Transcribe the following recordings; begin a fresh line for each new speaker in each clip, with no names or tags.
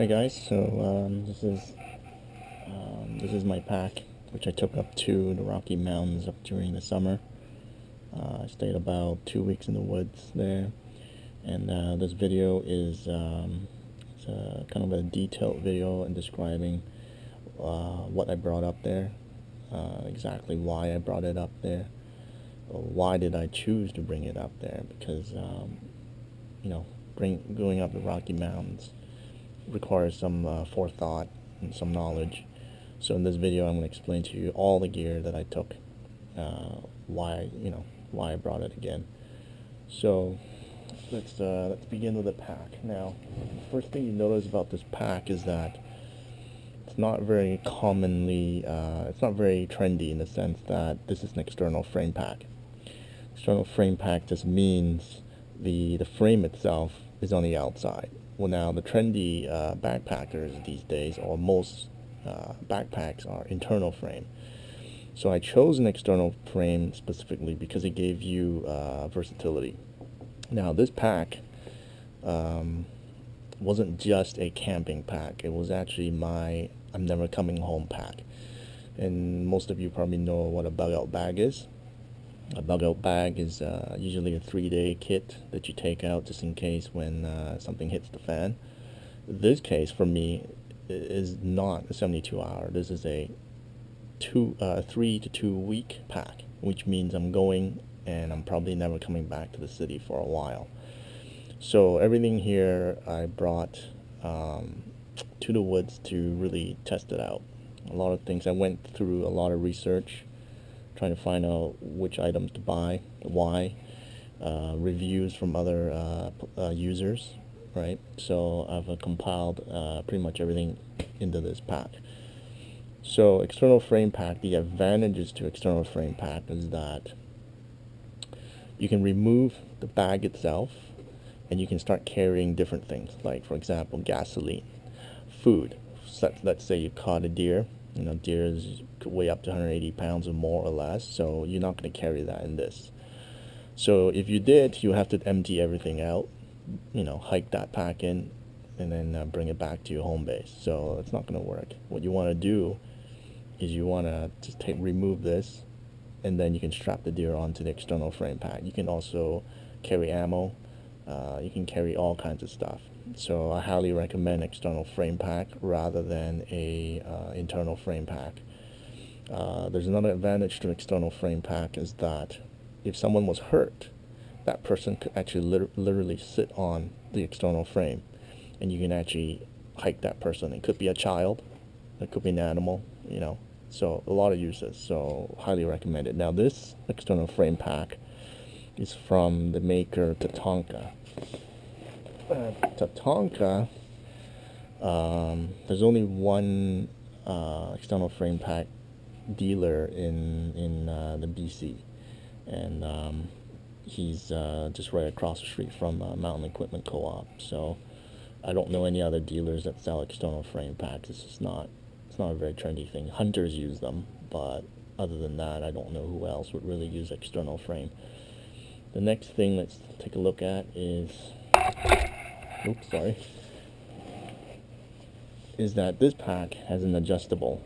Hi guys, so this is my pack, which I took up to the Rocky Mountains up during the summer. I stayed about 2 weeks in the woods there, and this video is it's a kind of a detailed video in describing what I brought up there, exactly why I brought it up there, or why did I choose to bring it up there, because going up the Rocky Mountains requires some forethought and some knowledge. So in this video, I'm going to explain to you all the gear that I took, why I brought it again. So let's begin with the pack. Now, the first thing you notice about this pack is that it's not very trendy in the sense that this is an external frame pack. External frame pack just means the frame itself is on the outside. Well, now the trendy backpackers these days, or most backpacks, are internal frame. So I chose an external frame specifically because it gave you versatility. Now this pack wasn't just a camping pack. It was actually my I'm never coming home pack. And most of you probably know what a bug out bag is. A bug out bag is usually a 3-day kit that you take out just in case when something hits the fan. This case for me is not a 72-hour. This is a 3 to 2 week pack, which means I'm going and I'm probably never coming back to the city for a while. So everything here I brought to the woods to really test it out. A lot of things, I went through a lot of research trying to find out which items to buy, why, reviews from other users, right? So I've compiled pretty much everything into this pack. So external frame pack, the advantages to external frame pack is that you can remove the bag itself and you can start carrying different things, like for example gasoline, food. Let's say you caught a deer. Deer could weigh up to 180 pounds or more or less, so you're not going to carry that in this. So if you did, you have to empty everything out, hike that pack in, and then bring it back to your home base. So it's not going to work. What you want to do is you want to just remove this, and then you can strap the deer onto the external frame pack. You can also carry ammo. You can carry all kinds of stuff. So I highly recommend external frame pack rather than a internal frame pack. There's another advantage to external frame pack is that if someone was hurt, that person could actually literally sit on the external frame, and you can actually hike that person. It could be a child, it could be an animal, so a lot of uses. So highly recommend it. Now this external frame pack is from the maker Tatanka. Tatanka, there's only one external frame pack dealer in the BC, and he's just right across the street from Mountain Equipment Co-op. So I don't know any other dealers that sell external frame packs. It's not a very trendy thing. Hunters use them, but other than that, I don't know who else would really use external frame. The next thing let's take a look at is is that this pack has an adjustable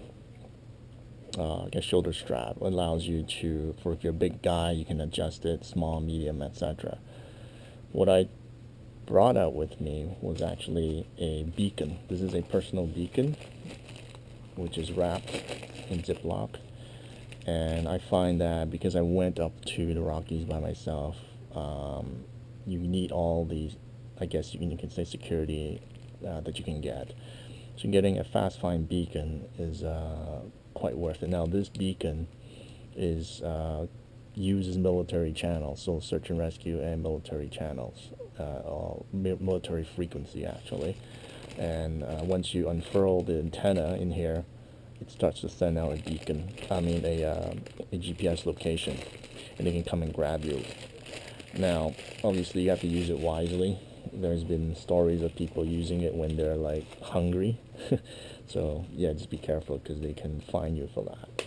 shoulder strap. It allows you to, if you're a big guy, you can adjust it, small, medium, etc. What I brought out with me was actually a beacon. This is a personal beacon, which is wrapped in Ziploc. And I find that because I went up to the Rockies by myself, you need all these, I guess you can say, security that you can get. So getting a fast find beacon is quite worth it. Now this beacon is uses military channels, so search and rescue and military channels, or military frequency actually. And once you unfurl the antenna in here, it starts to send out a beacon, a GPS location, and they can come and grab you. Now, obviously, you have to use it wisely. There's been stories of people using it when they're like hungry, so yeah, just be careful because they can fine you for that.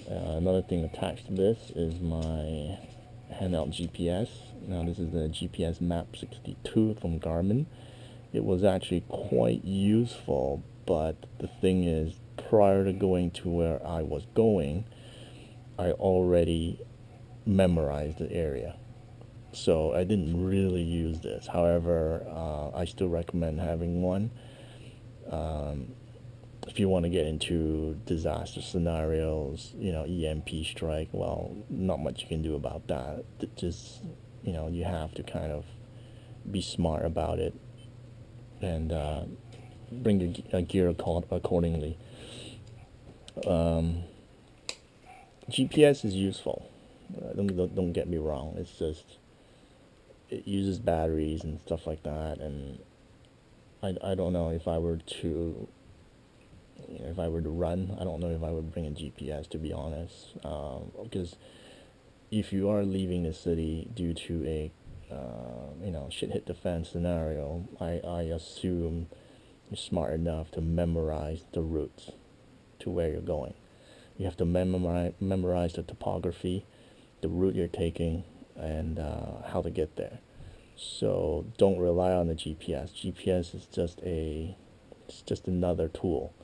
Another thing attached to this is my handheld GPS. Now, this is the GPS Map 62 from Garmin. it was actually quite useful. But the thing is, prior to going to where I was going, I already memorized the area, so I didn't really use this. However, I still recommend having one. If you want to get into disaster scenarios, EMP strike, well, not much you can do about that. Just, you have to kind of be smart about it and bring your gear accordingly. GPS is useful. Don't get me wrong. It's just it uses batteries and stuff like that, and I don't know if I were to run. I don't know if I would bring a GPS, to be honest, because if you are leaving the city due to a shit hit the fan scenario, I assume you're smart enough to memorize the routes to where you're going. You have to memorize the topography, the route you're taking, and how to get there. So don't rely on the GPS. GPS is just another tool.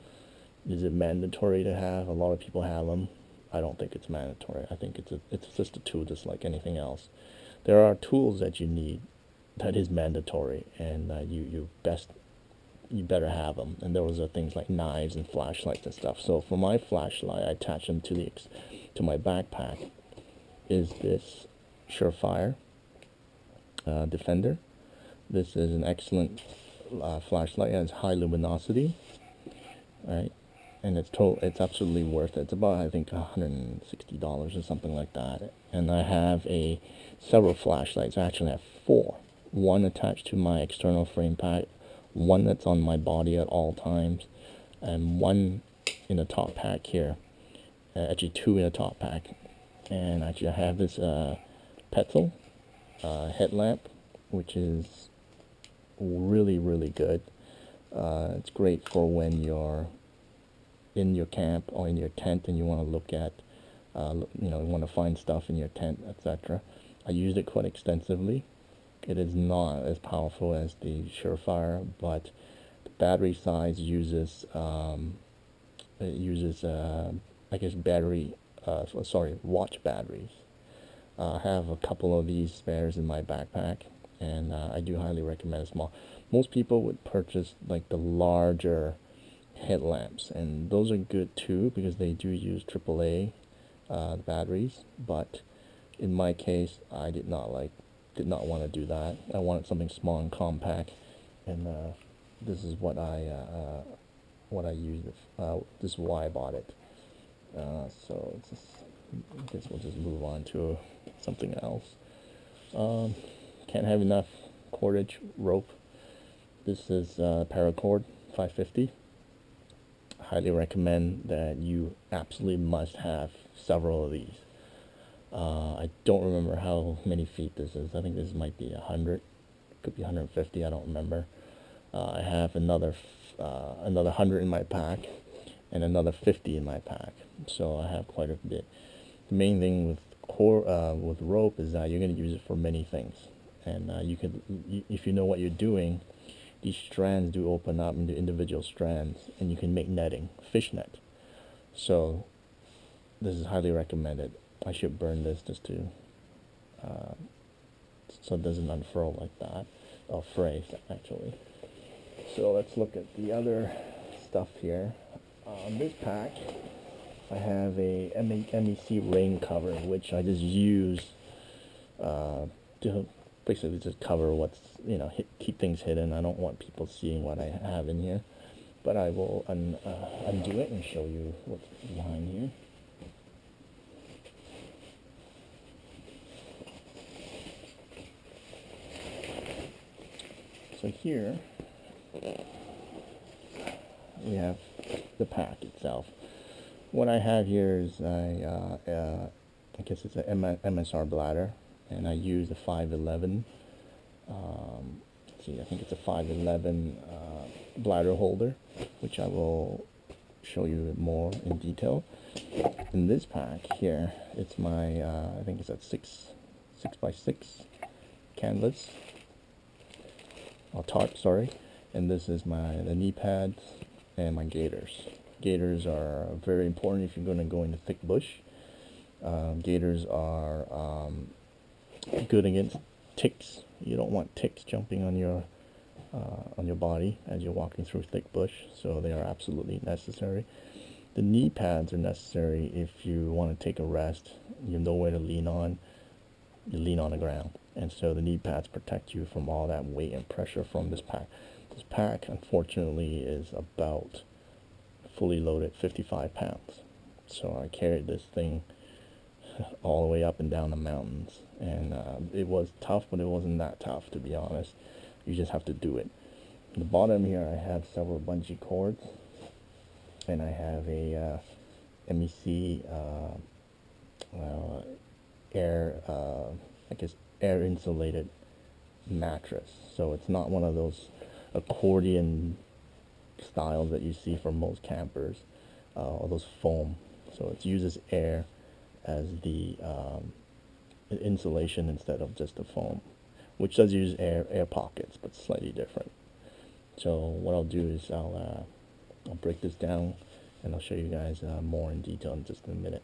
Is it mandatory to have? A lot of people have them. I don't think it's mandatory. I think it's just a tool, just like anything else. There are tools that you need that is mandatory, and you better have them. And those are things like knives and flashlights and stuff. So for my flashlight, I attach them to my backpack. Is this Surefire Defender? This is an excellent flashlight. It has high luminosity, right? And it's absolutely worth it. It's about, I think, $160 or something like that. And I have several flashlights. I actually have 4. One attached to my external frame pack, one that's on my body at all times, and one in the top pack here. Actually 2 in the top pack. And actually I have this Petzl headlamp, which is really, really good. It's great for when you're in your camp or in your tent and you want to look at, you want to find stuff in your tent, etc. I used it quite extensively. It is not as powerful as the Surefire, but the battery size uses, I guess, watch batteries. I have a couple of these spares in my backpack, and I do highly recommend a small. Most people would purchase like the larger headlamps, and those are good too because they do use AAA batteries. But in my case, I did not want to do that. I wanted something small and compact, and this is what I used. This is why I bought it. So I guess we'll just move on to something else. Can't have enough cordage rope. This is paracord 550. Highly recommend that you absolutely must have several of these. I don't remember how many feet this is. I think this might be 100, could be 150. I don't remember. I have another 100 in my pack, and another 50 in my pack. So I have quite a bit. The main thing with rope is that you're going to use it for many things, and if you know what you're doing, these strands do open up into individual strands, and you can make netting, fish net. So this is highly recommended. I should burn this just to so it doesn't unfurl like that, or fray actually. So let's look at the other stuff here. On this pack, I have a MEC rain cover, which I just use to basically just cover what's, keep things hidden. I don't want people seeing what I have in here, but I will undo it and show you what's behind here. So here we have the pack itself. What I have here is I guess it's an MSR bladder, and I use a 511. I think it's a 511 bladder holder, which I will show you more in detail. In this pack here, it's my I think it's a 6x6 canvas, or tarp, sorry, And this is the knee pads and my gaiters. Gaiters are very important if you're going to go into thick bush. Gaiters are good against ticks. You don't want ticks jumping on your body as you're walking through thick bush, so they are absolutely necessary. The knee pads are necessary if you want to take a rest. You have nowhere to lean on. You lean on the ground, and so the knee pads protect you from all that weight and pressure from this pack. This pack, unfortunately, is about fully loaded 55 pounds. So I carried this thing all the way up and down the mountains, and it was tough, but it wasn't that tough, to be honest. You just have to do it. At the bottom here, I have several bungee cords, and I have a MEC air, air insulated mattress. So it's not one of those accordion styles that you see for most campers, or those foam. So it uses air as the insulation instead of just the foam, which does use air pockets, but slightly different. So what I'll do is I'll break this down, and I'll show you guys more in detail in just a minute.